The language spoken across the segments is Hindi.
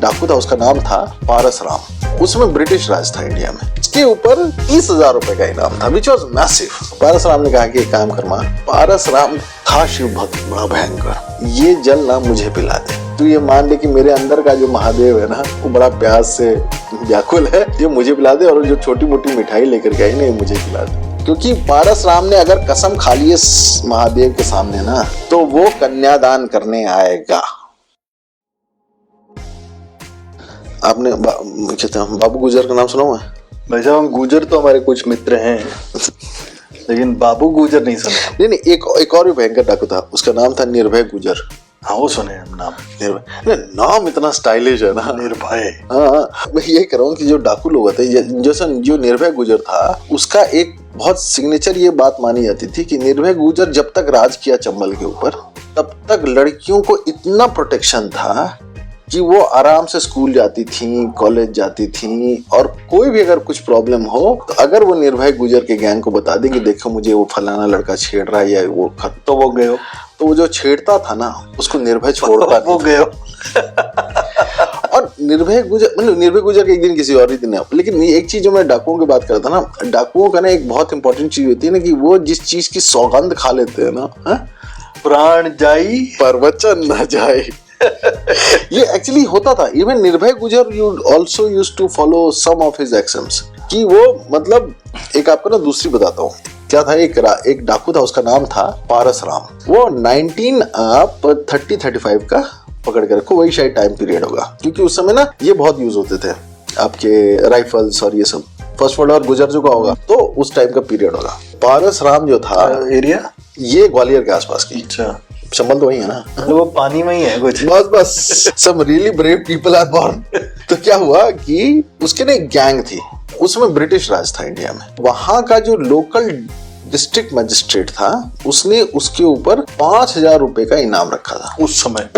डाकू था, उसका नाम था पारस राम। उसमें ब्रिटिश राज था इंडिया में। इसके ऊपर 30,000 रुपए का इनाम था, विच वॉज मैसिव। पारस राम ने कहा कि एक काम कर मां, पारस राम था शिव भक्त बड़ा भयंकर, ये जल ना मुझे पिला दे। तो ये मान ले कि मेरे अंदर का जो महादेव है ना, वो बड़ा प्यास से व्याकुल है, ये मुझे पिला दे, और जो छोटी मोटी मिठाई लेकर के आई ना, ये मुझे पिला दे। क्योंकि पारस राम ने अगर कसम खा ली महादेव के सामने ना, तो वो कन्यादान करने आएगा। आपने बाबू गुजर का नाम सुना हुआ है? भाई साहब, हम गुजर तो हमारे कुछ मित्र हैं लेकिन बाबू गुजर नहीं सुना। नहीं, एक और भी भयंकर डाकू था, उसका नाम था निर्भय गुजर। हाँ, वो सुने हम नाम। निर्भय, नाम इतना स्टाइलिश है ना, निर्भय। हाँ, मैं ये कह रहा हूँ कि जो डाकू लोग थे, जैसे जो निर्भय गुजर था, उसका एक बहुत सिग्नेचर ये बात मानी जाती थी कि निर्भय गुजर जब तक राज किया चंबल के ऊपर, तब तक लड़कियों को इतना प्रोटेक्शन था कि वो आराम से स्कूल जाती थी, कॉलेज जाती थी, और कोई भी अगर कुछ प्रॉब्लम हो तो अगर वो निर्भय गुजर के गैंग को बता दे कि देखो मुझे वो फलाना लड़का छेड़ रहा है या वो तो वो गयो, तो वो जो छेड़ता था ना, उसको निर्भय छोड़ता वो गयो। और निर्भय गुजर, मतलब निर्भय गुजर के एक दिन किसी और ही दिन है। लेकिन एक चीज जो मैं डाकुओं की बात करता ना, डाकुओं का ना एक बहुत इंपॉर्टेंट चीज होती है ना, कि वो जिस चीज की सौगंध खा लेते हैं ना, प्राण जाई पर वचन न जाए। ये एक्चुअली होता था। Even Nirbhay Gujar also used to follow some of his actions, कि वो मतलब एक आपको ना दूसरी बताता हूँ क्या था। एक डाकू था, उसका नाम था पारस राम। वो 1930-35 का पकड़ के रखो, वही शायद टाइम पीरियड होगा, क्योंकि उस समय ना ये बहुत यूज होते थे आपके राइफल्स और ये सब। फर्स्ट वर्ल्ड वॉर गुजर चुका होगा, तो उस टाइम का पीरियड होगा। पारस राम जो था, एरिया ये ग्वालियर के आसपास की। अच्छा, चंबल तो वही है ना, तो वो पानी में ही है कुछ। बस सब really brave people are born. तो क्या हुआ कि उसके ना एक गैंग थी, उसमें ब्रिटिश राज था इंडिया में। वहां का जो लोकल डिस्ट्रिक्ट मजिस्ट्रेट था, उसने उसके ऊपर 5,000 रुपए का इनाम रखा था उस समय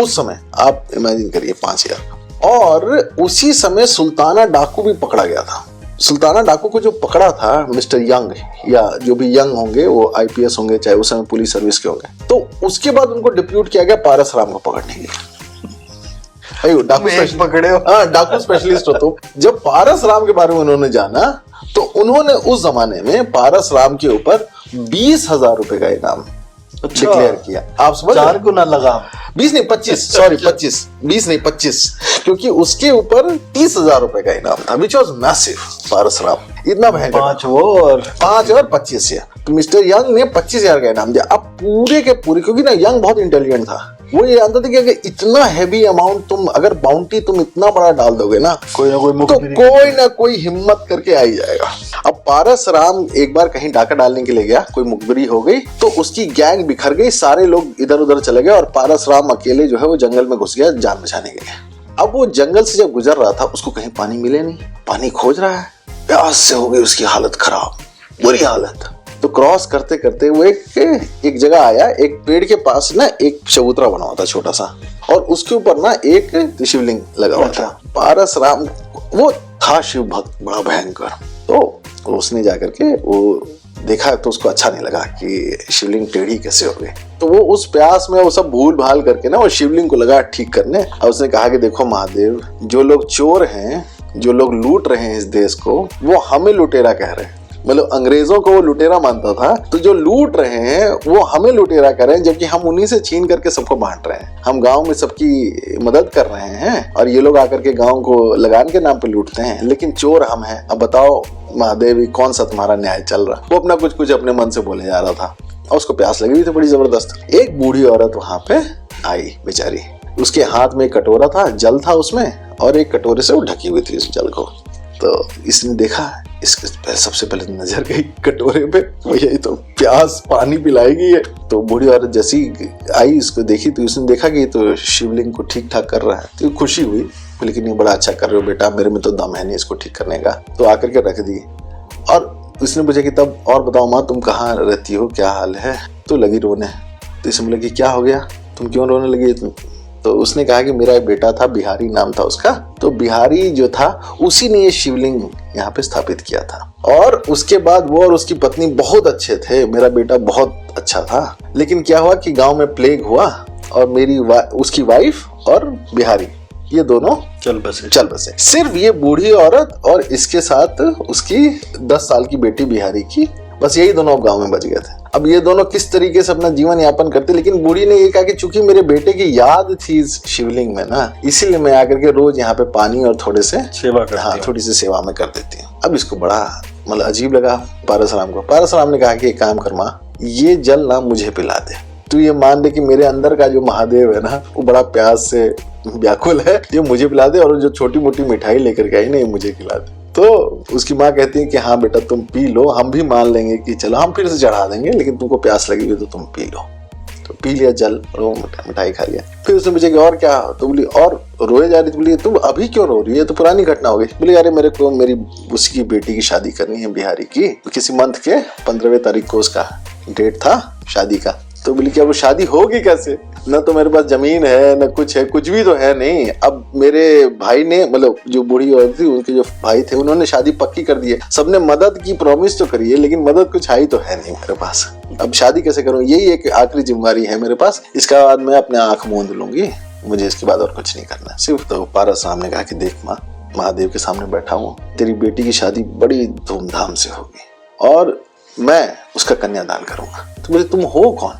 आप इमेजिन करिए 5,000। और उसी समय सुल्ताना डाकू भी पकड़ा गया था। सुल्ताना डाकू को जो पकड़ा था मिस्टर यंग, या जो भी यंग होंगे, वो IPS होंगे, चाहे उस समय पुलिस सर्विस के होंगे, तो उसके बाद उनको डिप्यूट किया गया पारस राम को पकड़ने के लिए। डाकू पकड़े हो? हाँ, डाकू स्पेशलिस्ट हो तुम। जब पारस राम के बारे में उन्होंने जाना, तो उन्होंने उस जमाने में पारस राम के ऊपर 20,000 रुपए का इनाम डिक्लेयर किया। आप समझ, 4 गुना लगा। 20 नहीं 25, सॉरी 25, 20 नहीं 25, क्योंकि उसके ऊपर 30,000 रुपए का इनाम था, विच वॉज मैसिव। पारस राम इतना भयंकर, 5 और 25 या, तो मिस्टर यंग ने 25,000 का इनाम दिया। अब पूरे के पूरे, क्योंकि ना यंग बहुत इंटेलिजेंट था, वो ये जानता था कि अगर इतना हैवी अमाउंट तुम, अगर बाउंटी तुम इतना बड़ा डाल दोगे ना, कोई ना कोई हिम्मत करके आ ही जाएगा। अब पारस राम एक बार कहीं डाका डालने के लिए गया, कोई मुखबिरी हो गई, तो उसकी गैंग बिखर गई, सारे लोग इधर उधर चले गए, और पारस राम अकेले जो है वो जंगल में घुस गया जान बचाने के लिए। अब वो जंगल से जब गुजर रहा था, उसको कहीं पानी मिले नहीं, पानी खोज रहा है, प्यास से हो गई उसकी हालत खराब, बुरी हालत। तो क्रॉस करते करते वो एक जगह आया, एक पेड़ के पास ना एक चबूतरा बना हुआ था छोटा सा, और उसके ऊपर ना एक शिवलिंग लगा हुआ था। पारस राम वो था शिव भक्त बड़ा भयंकर, तो उसने जाकर के वो देखा, तो उसको अच्छा नहीं लगा कि शिवलिंग टेढ़ी कैसे हो गई। तो वो उस प्यास में वो सब भूल भाल करके ना वो शिवलिंग को लगा ठीक करने, और उसने कहा कि देखो महादेव, जो लोग चोर हैं, जो लोग लूट रहे हैं इस देश को, वो हमें लुटेरा कह रहे हैं। मतलब अंग्रेजों को वो लुटेरा मानता था, तो जो लूट रहे हैं वो हमें लुटेरा कर रहे हैं, जबकि हम उन्हीं से छीन करके सबको बांट रहे हैं। हम गांव में सबकी मदद कर रहे हैं, और ये लोग आकर के गांव को लगान के नाम पे लूटते हैं, लेकिन चोर हम हैं। अब बताओ महादेव, कौन सा तुम्हारा न्याय चल रहा? वो अपना कुछ अपने मन से बोले जा रहा था, और उसको प्यास लगी हुई थी बड़ी जबरदस्त। एक बूढ़ी औरत वहां पे आई बेचारी, उसके हाथ में एक कटोरा था, जल था उसमें, और एक कटोरे से वो ढकी हुई थी उस जल को। तो इसने देखा, इसके सबसे पहले नजर गई कटोरे पे, यही तो प्यास पानी पिलाएगी है। तो बूढ़ी औरत जैसी आई, इसको देखी, तो उसने देखा कि तो शिवलिंग को ठीक ठाक कर रहा है, तो खुशी हुई, लेकिन ये बड़ा अच्छा कर रहे हो बेटा, मेरे में तो दम है नहीं इसको ठीक करने का। तो आकर के रख दी, और उसने पूछा कि तब और बताओ माँ, तुम कहाँ रहती हो, क्या हाल है? तो लगी रोने। तो इसमें लगी, क्या हो गया, तुम क्यों रोने लगी? तो उसने कहा कि मेरा बेटा था, बिहारी नाम था उसका, तो बिहारी जो था उसी ने ये शिवलिंग यहाँ पे स्थापित किया था, और उसके बाद वो और उसकी पत्नी बहुत अच्छे थे, मेरा बेटा बहुत अच्छा था। लेकिन क्या हुआ कि गांव में प्लेग हुआ, और उसकी वाइफ और बिहारी ये दोनों चल बसे। चल बसे। सिर्फ ये बूढ़ी औरत और इसके साथ उसकी 10 साल की बेटी बिहारी की, बस यही दोनों अब गांव में बच गए थे। अब ये दोनों किस तरीके से अपना जीवन यापन करते, लेकिन बूढ़ी ने ये कहा कि चूंकि मेरे बेटे की याद थी इस शिवलिंग में ना, इसीलिए मैं आकर के रोज यहाँ पे पानी और थोड़े से सेवा करती हाँ हूँ। थोड़ी सी सेवा में कर देती हूँ। अब इसको बड़ा मतलब अजीब लगा पारसराम को। पारसराम ने कहा कि एक काम कर माँ, ये जल ना मुझे पिला दे। तू ये मान ले कि मेरे अंदर का जो महादेव है ना, वो बड़ा प्यास से व्याकुल है, ये मुझे पिला दे, और जो छोटी मोटी मिठाई लेकर के आई ना, ये मुझे खिला दे। तो उसकी माँ कहती है कि हाँ बेटा तुम पी लो, हम भी मान लेंगे कि चलो हम फिर से चढ़ा देंगे, लेकिन तुमको प्यास लगी हुई तो तुम पी लो। तो पी लिया जल और वो मिठाई खा लिया। फिर उसने पूछा कि और क्या, तो बोली और रोए जा रही थी। बोली तुम अभी क्यों रो रही है, तो पुरानी घटना हो गई। बोली अरे मेरे को मेरी उसकी बेटी की शादी करनी है बिहारी की, किसी मंथ के 15वें तारीख को उसका डेट था शादी का। तो बोली क्या वो शादी होगी कैसे, न तो मेरे पास जमीन है न कुछ है, कुछ भी तो है नहीं। अब मेरे भाई ने, मतलब जो बूढ़ी औरत थी उनके जो भाई थे, उन्होंने शादी पक्की कर दी है, सबने मदद की प्रॉमिस तो करी है, लेकिन मदद कुछ आई तो है नहीं मेरे पास। अब शादी कैसे करूं, यही एक आखिरी जिम्मेवारी है मेरे पास, इसके बाद मैं अपने आंख मूंद लूंगी, मुझे इसके बाद और कुछ नहीं करना सिर्फ। तो पारसराम ने कहा कि देख माँ, महादेव के सामने बैठा हूँ, तेरी बेटी की शादी बड़ी धूमधाम से होगी और मैं उसका कन्यादान करूंगा। तो बोले तुम हो कौन,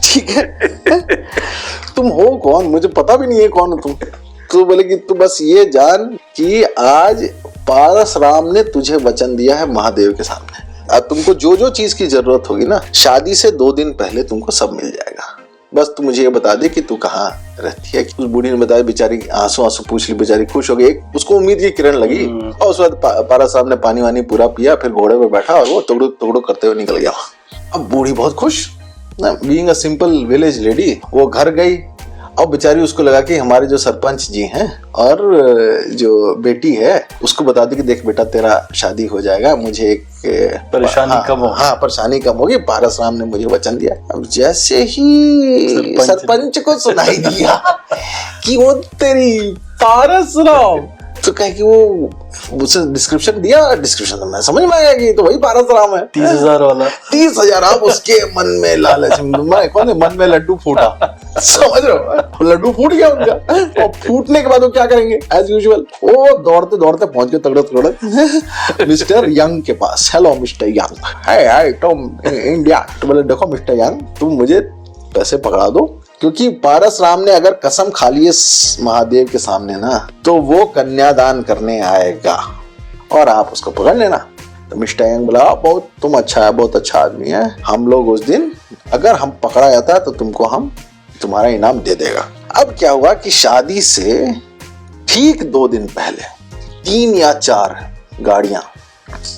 ठीक है तुम हो कौन, मुझे पता भी नहीं है कौन हो तुम। तो बोले कि तू बस ये जान कि आज पारसराम ने तुझे वचन दिया है महादेव के सामने, अब तुमको जो जो चीज की जरूरत होगी ना, शादी से 2 दिन पहले तुमको सब मिल जाएगा। बस तू मुझे ये बता दे कि तू कहाँ रहती है। उस बूढ़ी ने बताया, बेचारी आंसू आंसू पूछ ली, बेचारी खुश हो गई, उसको उम्मीद की किरण लगी। और उस बाद पारसराम ने पानी वानी पूरा पिया, फिर घोड़े पे बैठा और वो तगड़ो तगड़ो करते हुए निकल गया। अब बूढ़ी बहुत खुश, being a simple village lady, वो घर गई। अब बेचारी उसको लगा कि हमारे जो सरपंच जी हैं और जो बेटी है उसको बता दी कि देख बेटा तेरा शादी हो जाएगा, मुझे एक परेशानी कम हो। हाँ परेशानी कम होगी, पारसराम ने मुझे वचन दिया। अब जैसे ही सरपंच को सुनाई दिया कि वो तेरी पारसराम, तो कहे कि वो मुझसे डिस्क्रिप्शन दिया, डिस्क्रिप्शन तो मैं समझ में आया कि तो वही पारसराम है। 30,000 वाला 30,000। अब उसके मन में लालच, मन में लड्डू फूटा, समझ रहे हो, लड्डू फूट गया उनका। और फूटने के बाद वो क्या करेंगे, एज यूजुअल वो दौड़ते दौड़ते पहुंच गए तगड़े तगड़े मिस्टर यंग के पास। हेलो मिस्टर यंग, हाय तुम इंडिया। तो बोले देखो मिस्टर यंग, तुम मुझे पैसे पकड़ा दो, क्योंकि पारसराम ने अगर कसम खा ली इस महादेव के सामने ना, तो वो कन्यादान करने आएगा और आप उसको पकड़ लेना। तो मिस्टर यंग बोला बहुत तुम अच्छा है, बहुत अच्छा आदमी है, हम लोग उस दिन अगर हम पकड़ा जाता तो तुमको हम तुम्हारा इनाम दे देगा। अब क्या हुआ कि शादी से ठीक 2 दिन पहले 3 या 4 गाड़ियां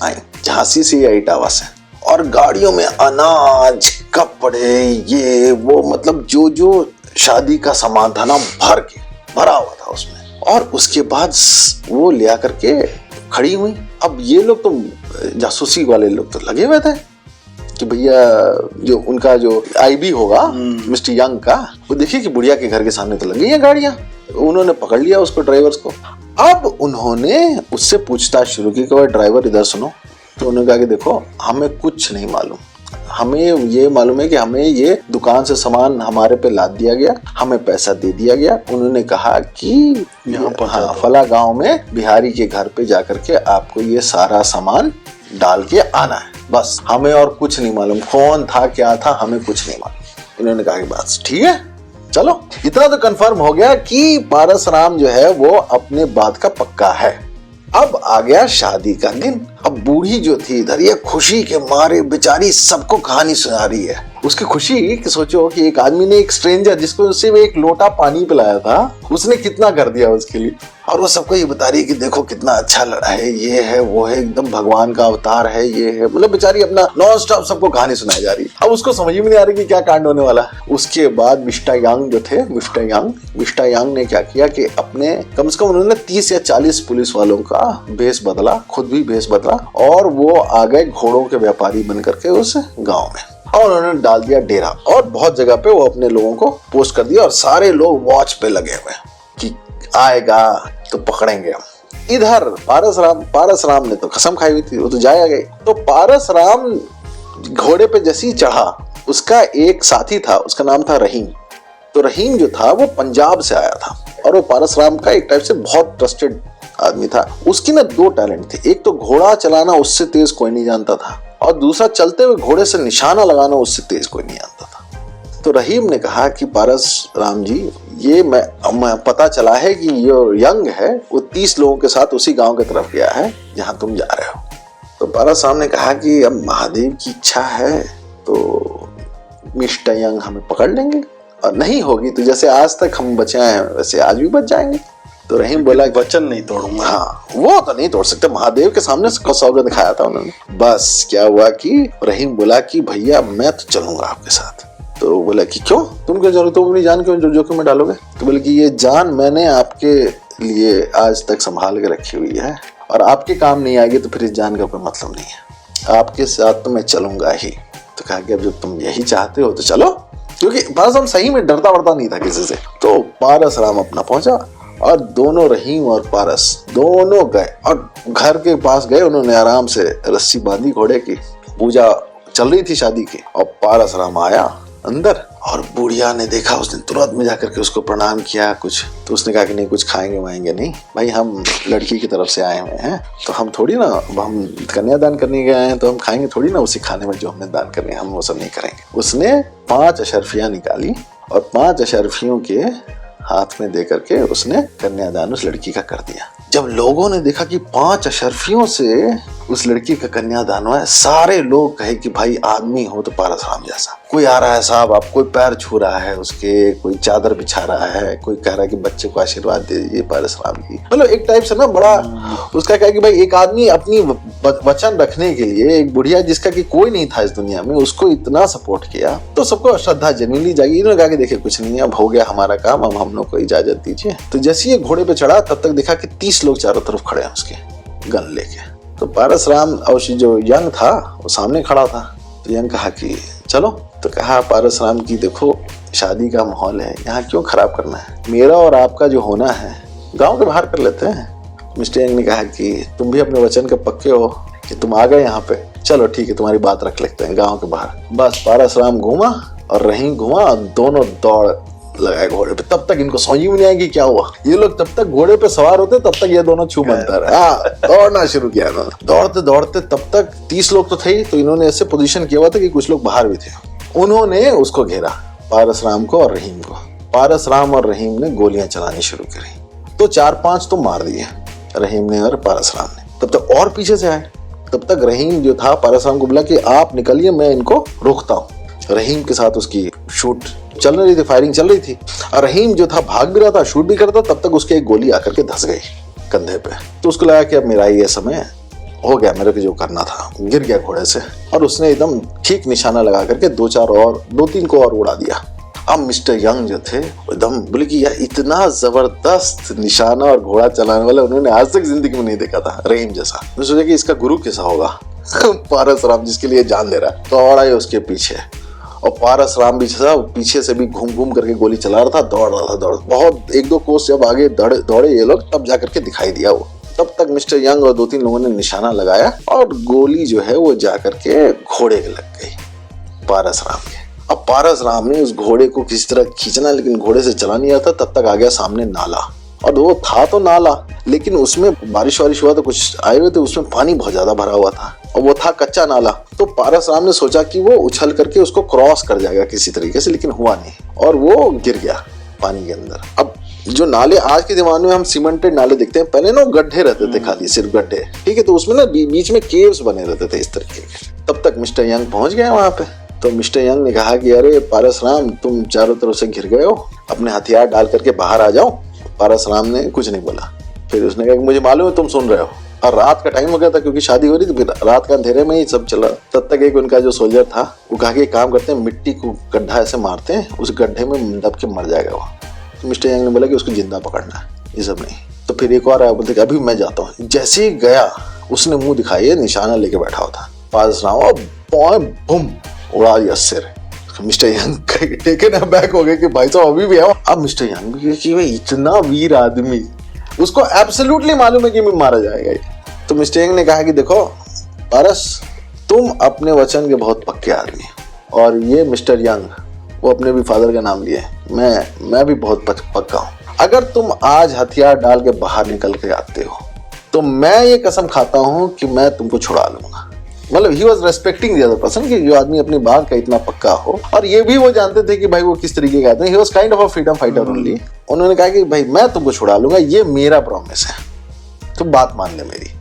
आई झांसी से या इटावा से, और गाड़ियों में अनाज, कपड़े, ये वो, मतलब जो जो शादी का सामान था ना भरा हुआ था उसमें। और उसके बाद वो ले आकर के खड़ी हुई। अब ये लोग तो जासूसी वाले लोग तो लगे हुए थे कि भैया जो उनका जो आईबी होगा मिस्टर यंग का, वो देखिए कि बुढ़िया के घर के सामने तो लगी हैं गाड़ियां। उन्होंने पकड़ लिया उसको, ड्राइवर्स को। अब उन्होंने उससे पूछताछ शुरू की कि ड्राइवर इधर सुनो। तो उन्होंने कहा कि देखो हमें कुछ नहीं मालूम, हमें ये मालूम है कि हमें ये दुकान से सामान हमारे पे लाद दिया गया, हमें पैसा दे दिया गया। उन्होंने कहा कि यहाँ फला गांव में बिहारी के घर पे जाकर के आपको ये सारा सामान डाल के आना है, बस हमें और कुछ नहीं मालूम, कौन था क्या था हमें कुछ नहीं मालूम। उन्होंने कहा कि बस ठीक है चलो, इतना तो कंफर्म हो गया कि पारसराम जो है वो अपने बात का पक्का है। अब आ गया शादी का दिन। अब बूढ़ी जो थी इधर, ये खुशी के मारे बेचारी सबको कहानी सुना रही है। उसकी खुशी कि सोचो कि एक आदमी ने एक स्ट्रेंजर जिसको सिर्फ एक लोटा पानी पिलाया था, उसने कितना कर दिया उसके लिए, और वो सबको ये बता रही है कि देखो कितना अच्छा लड़ा है, ये है वो है, एकदम भगवान का अवतार है, ये है, मतलब बेचारी अपना नॉन स्टॉप सबको कहानी सुनाई जा रही है। अब उसको समझ में नहीं आ रही कि क्या कांड होने वाला। उसके बाद मिस्टर यंग जो थे, मिस्टर यंग ने क्या किया कि अपने कम से कम उन्होंने 30 या 40 पुलिस वालों का भेष बदला, खुद भी भेष बदला, और वो आ गए घोड़ों के व्यापारी बन करके उस गाँव में, और उन्होंने डाल दिया डेरा, और बहुत जगह पे वो अपने लोगों को पोस्ट कर दिया, और सारे लोग वॉच पे लगे हुए कि आएगा तो पकड़ेंगे हम। इधर पारसराम ने तो कसम खाई हुई थी, वो तो जाया गई। तो पारसराम घोड़े पे जैसे ही चढ़ा, उसका एक साथी था, उसका नाम था रहीम। तो रहीम जो था वो पंजाब से आया था। और वो पारस राम का एक टाइप से बहुत ट्रस्टेड आदमी था। उसकी ना दो टैलेंट थे, एक तो घोड़ा चलाना उससे तेज कोई नहीं जानता था, और दूसरा चलते हुए घोड़े से निशाना लगाना उससे तेज कोई नहीं जानता था। तो रहीम ने कहा कि पारस राम जी, ये मैं पता चला है कि ये यंग है, वो 30 लोगों के साथ उसी गांव की तरफ गया है जहां तुम जा रहे हो। तो पारस राम ने कहा कि अब महादेव की इच्छा है तो मिस्टर यंग हमें पकड़ लेंगे, और नहीं होगी तो जैसे आज तक हम बचे हैं वैसे आज भी बच जाएंगे। तो रहीम बोला वचन नहीं तोड़ूंगा। हाँ, वो तो नहीं तोड़ सकते, महादेव के सामने सौगंध दिखाया था उन्होंने। बस क्या हुआ कि रहीम बोला कि भैया मैं तो चलूंगा आपके साथ। तो बोला कि क्यों, तुम क्या जरूरत, तुम अपनी जान क्यों जोखिम में डालोगे? तो बोले कि ये जान मैंने आपके लिए आज तक संभाल के रखी हुई है, और आपके काम नहीं आएगी तो फिर इस जान का कोई मतलब नहीं है, आपके साथ तो मैं चलूंगा ही। तो कहा कि अब जब तुम यही चाहते हो तो चलो, क्योंकि पारस राम सही में डरता वरता नहीं था किसी से। तो पारस राम अपना पहुंचा, और दोनों रहीम और पारस दोनों गए और घर के पास गए। उन्होंने आराम से रस्सी बांधी घोड़े की, पूजा चल रही थी शादी की, और पारस राम आया अंदर, और बुढ़िया ने देखा, उसने तुरंत में जाकर के उसको प्रणाम किया कुछ। तो उसने कहा कि नहीं, कुछ खाएंगे वाएंगे नहीं भाई, हम लड़की की तरफ से आए हुए हैं, तो हम थोड़ी ना, हम कन्यादान करने गए हैं तो हम खाएंगे थोड़ी ना उसी खाने में जो हमने दान करने, हम वो सब नहीं करेंगे। उसने 5 अशर्फियां निकाली और 5 अशर्फियों के हाथ में दे करके उसने कन्यादान उस लड़की का कर दिया। जब लोगों ने देखा कि 5 अशर्फियों से उस लड़की का कन्यादान हुआ है, सारे लोग कहे कि भाई आदमी हो तो पारस राम जैसा। कोई आ रहा है साहब, आप कोई पैर छू रहा है उसके, कोई चादर बिछा रहा है, कोई कह रहा है कि बच्चे को आशीर्वाद दे दीजिए पारस राम की। मतलब एक टाइप से ना बड़ा उसका क्या कि भाई एक आदमी अपनी वचन रखने के लिए, एक बुढ़िया जिसका कि कोई नहीं था इस दुनिया में, उसको इतना सपोर्ट किया, तो सबको श्रद्धा जेन्युइनली जागी। इन्होंने कहा कि देखिए कुछ नहीं है, अब हो गया हमारा काम, अब हम लोग को इजाजत दीजिए। तो जैसे ये घोड़े पे चढ़ा तब तक देखा कि 30 लोग चारों तरफ खड़े हैं उसके गन लेके। तो पारस राम और जो यंग था वो सामने खड़ा था। तो यंग कहा कि चलो। तो कहा पारस राम की देखो शादी का माहौल है, यहाँ क्यों खराब करना है, मेरा और आपका जो होना है गांव के बाहर कर लेते हैं। मिस्टर यंग ने कहा कि तुम भी अपने वचन के पक्के हो कि तुम आ गए यहाँ पे, चलो ठीक है तुम्हारी बात रख लेते हैं गाँव के बाहर। बस पारस राम घूमा और रहीम घुमा, दोनों दौड़ लगाए घोड़े पे। तब तक इनको समझ में नहीं आएगी क्या हुआ। ये लोग तब तक घोड़े पे सवार होते तब तक ये दोनों छू बनता रहा, दौड़ना शुरू किया इन्होंने। दौड़ते दौड़ते तब तक 30 लोग तो थे ही, तो इन्होंने ऐसे पोजीशन किया हुआ था कि कुछ लोग बाहर भी थे। उन्होंने उसको घेरा, पारस राम को और रहीम को। पारस राम और रहीम ने गोलियां चलानी शुरू करी, तो 4-5 तो मार दिए रहीम ने और पारस राम ने। तब तक और पीछे से आए। तब तक रहीम जो था पारस राम को बोला कि आप निकलिए, मैं इनको रोकता हूँ। रहीम के साथ उसकी शूट चल रही थी, फायरिंग चल रही थी, और रहीम जो था भाग भी रहा था, शूट भी करता। तब तक उसके एक गोली आकर के धंस गई कंधे पे। तो उसको लगा कि अब मेरा ये समय हो गया, मेरे को जो करना था। गिर गया घोड़े से, और उसने एकदम ठीक निशाना लगा करके 2-3 को और उड़ा दिया। अब मिस्टर यंग जो थे एकदम बोले कि यार इतना जबरदस्त निशाना और घोड़ा चलाने वाला उन्होंने आज तक जिंदगी में नहीं देखा था रहीम जैसा। मैं सोचा कि इसका गुरु कैसा होगा पारस राम जिसके लिए जान दे रहा है। तो और आए उसके पीछे, और पारस राम भी पीछे से भी घूम घूम करके गोली चला रहा था, दौड़ रहा था। दौड़ बहुत 1-2 कोस जब आगे दौड़े ये लोग, तब जाकर के दिखाई दिया वो। तब तक मिस्टर यंग और 2-3 लोगों ने निशाना लगाया, और गोली जो है वो जाकर के घोड़े के लग गई, पारस राम के। अब पारस राम ने उस घोड़े को किसी तरह खींचना, लेकिन घोड़े से चला नहीं आता। तब तक आ गया सामने नाला, और वो था तो नाला, लेकिन उसमें बारिश हुआ तो कुछ आए हुए थे, उसमें पानी बहुत ज्यादा भरा हुआ था, और वो था कच्चा नाला। तो पारस राम ने सोचा कि वो उछल करके उसको क्रॉस कर जाएगा किसी तरीके से, लेकिन हुआ नहीं, और वो गिर गया पानी के अंदर। अब जो नाले आज के जमाने में हम सीमेंटेड नाले देखते हैं, पहले ना गड्ढे रहते थे, खाली सिर्फ गड्ढे, ठीक है। तो उसमें ना बीच में केव्स बने रहते थे इस तरीके के। तब तक मिस्टर यंग पहुंच गए वहां पे। तो मिस्टर यंग ने कहा कि अरे पारस राम, तुम चारों तरफ से घिर गए हो, अपने हथियार डाल करके बाहर आ जाओ। पारस राम ने कुछ नहीं बोला। फिर उसने कहा कि मुझे मालूम है तुम सुन रहे हो, और रात का टाइम हो गया था क्योंकि शादी हो रही थी, फिर रात का अंधेरे में ही सब चला। तब तक एक उनका जो सोल्जर था वो कहा कि काम करते हैं, मिट्टी को गड्ढा ऐसे मारते हैं, उस गड्ढे में दब के मर जाएगा वो। तो मिस्टर यंग ने बोला कि उसको जिंदा पकड़ना है, ये सब नहीं। तो फिर एक और आया, बोलते अभी मैं जाता हूँ। जैसे ही गया उसने मुंह दिखाई, निशाना लेके बैठा हुआ था। पारस राम बुम उड़ा दिया सिर। मिस्टर यंग टेकन अबैक हो गए कि भाई साहब अभी भी है। अब मिस्टर यंग भी कि भाई इतना वीर आदमी, उसको एब्सोल्युटली मालूम है कि मैं मारा जाएगा। तो मिस्टर यंग ने कहा कि देखो पारस, तुम अपने वचन के बहुत पक्के आदमी, और ये मिस्टर यंग वो अपने भी फादर का नाम लिए, मैं भी बहुत पक्का हूँ। अगर तुम आज हथियार डाल के बाहर निकल के आते हो तो मैं ये कसम खाता हूं कि मैं तुमको छुड़ा लूंगा। मतलब he was respecting the other person कि जो आदमी अपनी बात का इतना पक्का हो, और ये भी वो जानते थे कि भाई वो किस तरीके का आदमी। He was kind of a freedom fighter only. उन्होंने कहा कि भाई मैं तुमको छुड़ा लूंगा, ये मेरा प्रॉमिस है, तुम बात मान ले मेरी,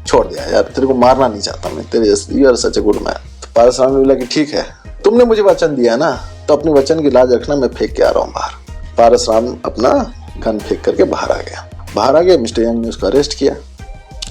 छोड़ दिया यार, तेरे को मारना नहीं चाहता मैं, तेरे you are such a good man. तो पारसराम ने बोला कि ठीक है, तुमने मुझे वचन दिया ना, तो अपने वचन की लाज रखना, मैं फेंक के आ रहा हूँ बाहर। पारसराम अपना गन फेंक करके बाहर आ गया। बाहर आ गया, मिस्टर यंग ने उसको अरेस्ट किया,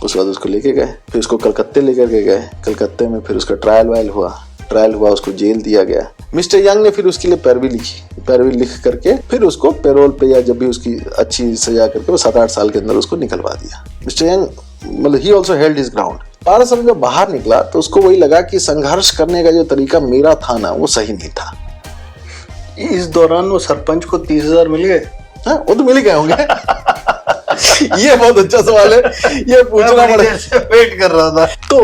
उसके बाद उसको लेके गए, फिर उसको कलकत्ते लेकर के गए। कलकत्ते में फिर उसका ट्रायल वायल हुआ, उसको जेल दिया गया। मिस्टर यंग ने फिर उसके लिए पैरवी लिखी, पैरवी लिख करके फिर उसको पैरोल पे या जब भी उसकी अच्छी सजा करके वो 7-8 साल के अंदर उसको निकलवा दिया। मिस्टर यंग मतलब he also held his ground. Parasram जब बाहर निकला तो उसको वही लगा कि संघर्ष करने का जो तरीका मेरा था ना, वो सही नहीं था। इस दौरान वो सरपंच को 30,000 मिल गए। हाँ, वो तो मिल ही गए होंगे। ये बहुत अच्छा सवाल है, ये पूछना पड़ेगा, वेट कर रहा था। तो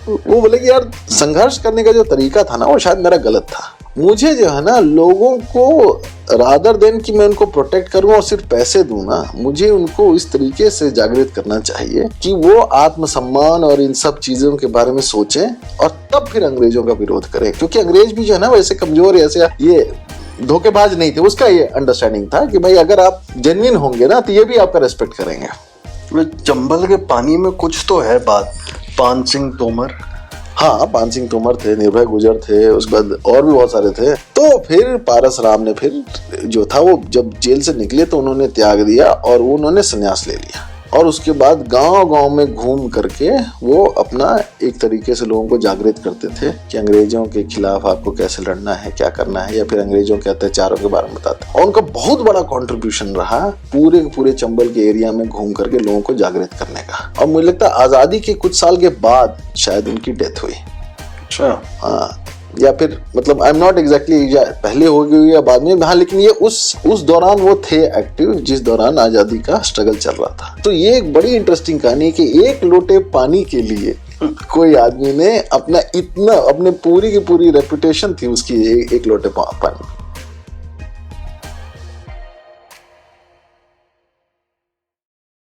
वो बोले कि यार संघर्ष करने का जो तरीका था ना, वो शायद मेरा गलत था। मुझे जो है ना, लोगों को रादर देन कि मैं उनको प्रोटेक्ट करूं और सिर्फ पैसे दूं ना, मुझे उनको इस तरीके से जागृत करना चाहिए कि वो आत्मसम्मान और इन सब चीजों के बारे में सोचें और तब फिर अंग्रेजों का विरोध करें। क्योंकि अंग्रेज भी जो है ना, वैसे कमजोर ऐसे ये धोखेबाज नहीं थे। उसका ये अंडरस्टैंडिंग था कि भाई अगर आप जेन्युइन होंगे ना, तो ये भी आपका रेस्पेक्ट करेंगे। चंबल के पानी में कुछ तो है बात। पान सिंह तोमर, हाँ, पान सिंह तोमर थे, निर्भय गुजर थे, उसके बाद और भी बहुत सारे थे। तो फिर पारसराम ने फिर जो था, वो जब जेल से निकले तो उन्होंने त्याग दिया और उन्होंने संन्यास ले लिया। और उसके बाद गांव-गांव में घूम करके वो अपना एक तरीके से लोगों को जागृत करते थे कि अंग्रेजों के खिलाफ आपको कैसे लड़ना है, क्या करना है, या फिर अंग्रेजों के अत्याचारों के बारे में बताते। और उनका बहुत बड़ा कंट्रीब्यूशन रहा पूरे चंबल के एरिया में घूम करके लोगों को जागृत करने का। और मुझे लगता है आजादी के कुछ साल के बाद शायद उनकी डेथ हुई। अच्छा, हाँ, या फिर मतलब आई एम नॉट एग्जैक्टली पहले हो गई या बाद में, हाँ, लेकिन ये उस दौरान वो थे एक्टिव जिस दौरान आजादी का स्ट्रगल चल रहा था। तो ये एक बड़ी इंटरेस्टिंग कहानी है कि एक लोटे पानी के लिए कोई आदमी ने अपना इतना, अपने पूरी की पूरी रेपुटेशन थी उसकी एक लोटे पानी।